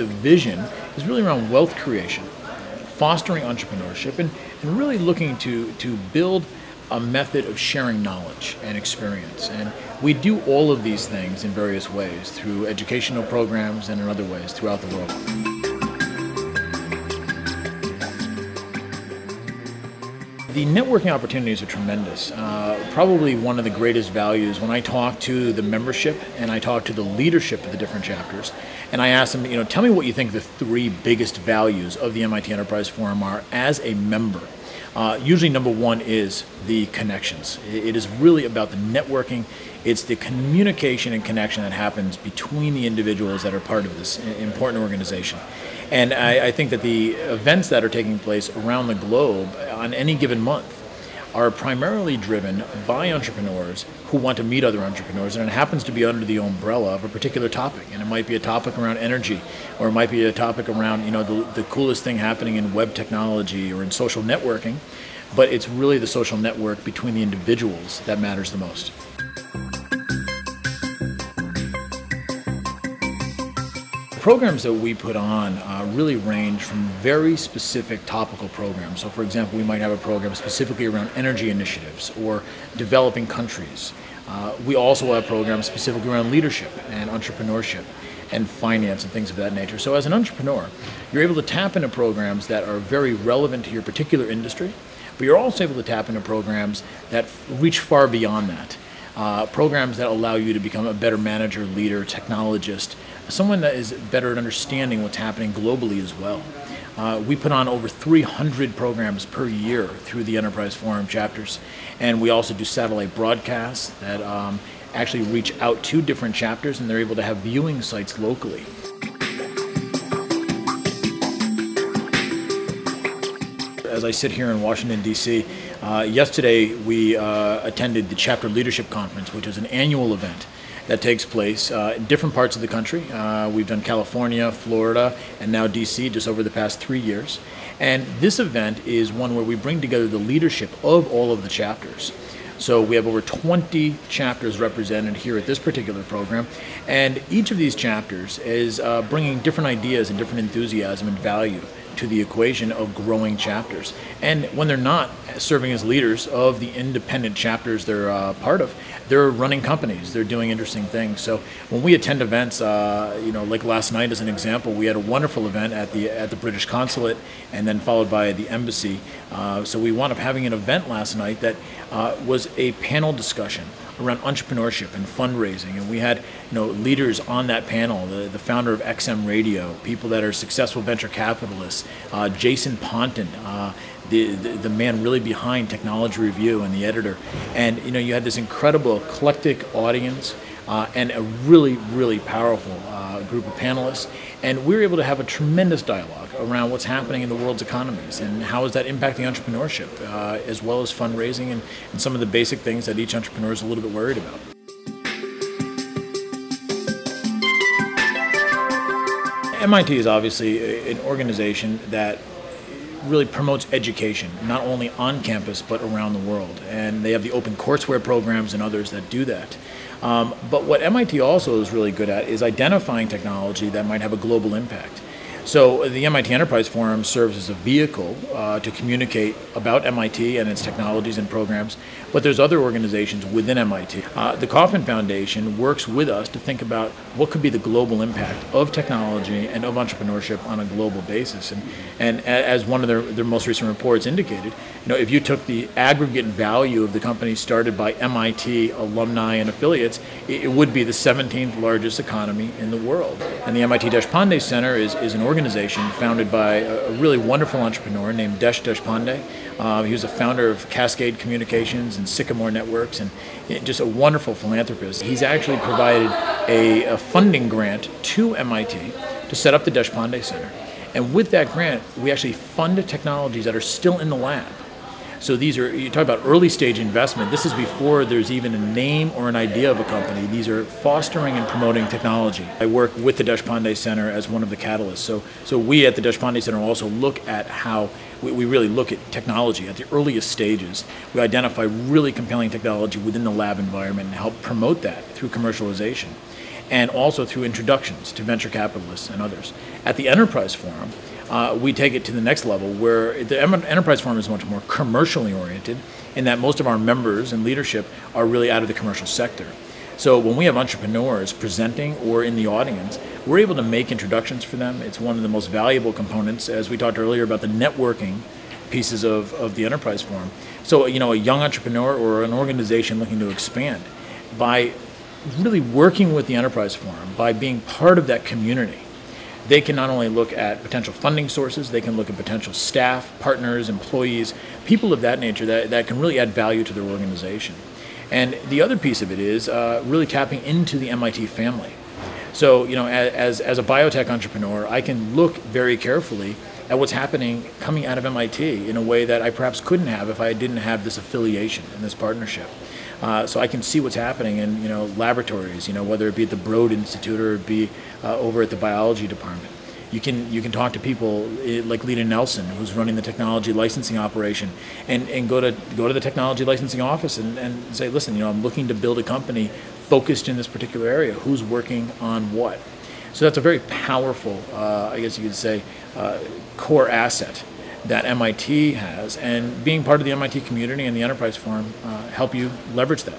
the vision is really around wealth creation, fostering entrepreneurship, and really looking to build a method of sharing knowledge and experience. And we do all of these things in various ways through educational programs and in other ways throughout the world. The networking opportunities are tremendous. Probably one of the greatest values when I talk to the membership and I talk to the leadership of the different chapters, and I ask them, tell me what you think the three biggest values of the MIT Enterprise Forum are as a member. Usually number one is the connections. It is really about the networking. It's the communication and connection that happens between the individuals that are part of this important organization. And I think that the events that are taking place around the globe on any given month are primarily driven by entrepreneurs who want to meet other entrepreneurs, and it happens to be under the umbrella of a particular topic. And it might be a topic around energy, or it might be a topic around the coolest thing happening in web technology or in social networking, but it's really the social network between the individuals that matters the most. The programs that we put on really range from very specific topical programs. So for example, we might have a program specifically around energy initiatives or developing countries. We also have programs specifically around leadership and entrepreneurship and finance and things of that nature. So as an entrepreneur, you're able to tap into programs that are very relevant to your particular industry, but you're also able to tap into programs that reach far beyond that. Programs that allow you to become a better manager, leader, technologist, someone that is better at understanding what's happening globally as well. We put on over 300 programs per year through the Enterprise Forum chapters, and we also do satellite broadcasts that actually reach out to different chapters, and they're able to have viewing sites locally. As I sit here in Washington, D.C., yesterday we attended the Chapter Leadership Conference, which is an annual event that takes place in different parts of the country. We've done California, Florida, and now DC just over the past 3 years. And this event is one where we bring together the leadership of all of the chapters. So we have over 20 chapters represented here at this particular program, and each of these chapters is bringing different ideas and different enthusiasm and value to the equation of growing chapters. And when they're not serving as leaders of the independent chapters they're part of, they're running companies, they're doing interesting things. So when we attend events, like last night as an example, we had a wonderful event at the British Consulate and then followed by the embassy. So we wound up having an event last night that was a panel discussion around entrepreneurship and fundraising, and we had leaders on that panel, the founder of XM Radio, people that are successful venture capitalists, Jason Ponton, the man really behind Technology Review and the editor, and you had this incredible eclectic audience and a really, really powerful group of panelists, and we were able to have a tremendous dialogue around what's happening in the world's economies and how is that impacting entrepreneurship, as well as fundraising and some of the basic things that each entrepreneur is a little bit worried about. MIT is obviously an organization that really promotes education, not only on campus but around the world. And they have the open courseware programs and others that do that. But what MIT also is really good at is identifying technology that might have a global impact. So the MIT Enterprise Forum serves as a vehicle to communicate about MIT and its technologies and programs, but there's other organizations within MIT. The Kauffman Foundation works with us to think about what could be the global impact of technology and of entrepreneurship on a global basis. And as one of their most recent reports indicated, if you took the aggregate value of the companies started by MIT alumni and affiliates, it would be the 17th largest economy in the world. And the MIT Deshpande Center is an organization founded by a really wonderful entrepreneur named Desh Deshpande. He was a founder of Cascade Communications and Sycamore Networks, and just a wonderful philanthropist. He's actually provided a funding grant to MIT to set up the Deshpande Center. And with that grant, we actually fund technologies that are still in the lab. So these are, you talk about early stage investment, this is before there's even a name or an idea of a company. These are fostering and promoting technology. I work with the Deshpande Center as one of the catalysts. So we at the Deshpande Center also look at how, we really look at technology at the earliest stages. We identify really compelling technology within the lab environment and help promote that through commercialization. and also through introductions to venture capitalists and others. At the Enterprise Forum, we take it to the next level where the Enterprise Forum is much more commercially oriented in that most of our members and leadership are really out of the commercial sector. So when we have entrepreneurs presenting or in the audience, we're able to make introductions for them. It's one of the most valuable components, as we talked earlier about the networking pieces of the Enterprise Forum. So, you know, a young entrepreneur or an organization looking to expand, by really working with the Enterprise Forum, by being part of that community, they can not only look at potential funding sources, they can look at potential staff, partners, employees, people of that nature that can really add value to their organization. And the other piece of it is really tapping into the MIT family. So, you know, as a biotech entrepreneur, I can look very carefully at what's happening coming out of MIT in a way that I perhaps couldn't have if I didn't have this affiliation and this partnership. So I can see what's happening in, you know, laboratories, you know, whether it be at the Broad Institute or it be over at the biology department. You can talk to people like Lita Nelson, who's running the technology licensing operation, and go to the technology licensing office and say, listen, you know, I'm looking to build a company focused in this particular area. Who's working on what? So that's a very powerful, I guess you could say, core asset that MIT has, and being part of the MIT community and the Enterprise Forum help you leverage that.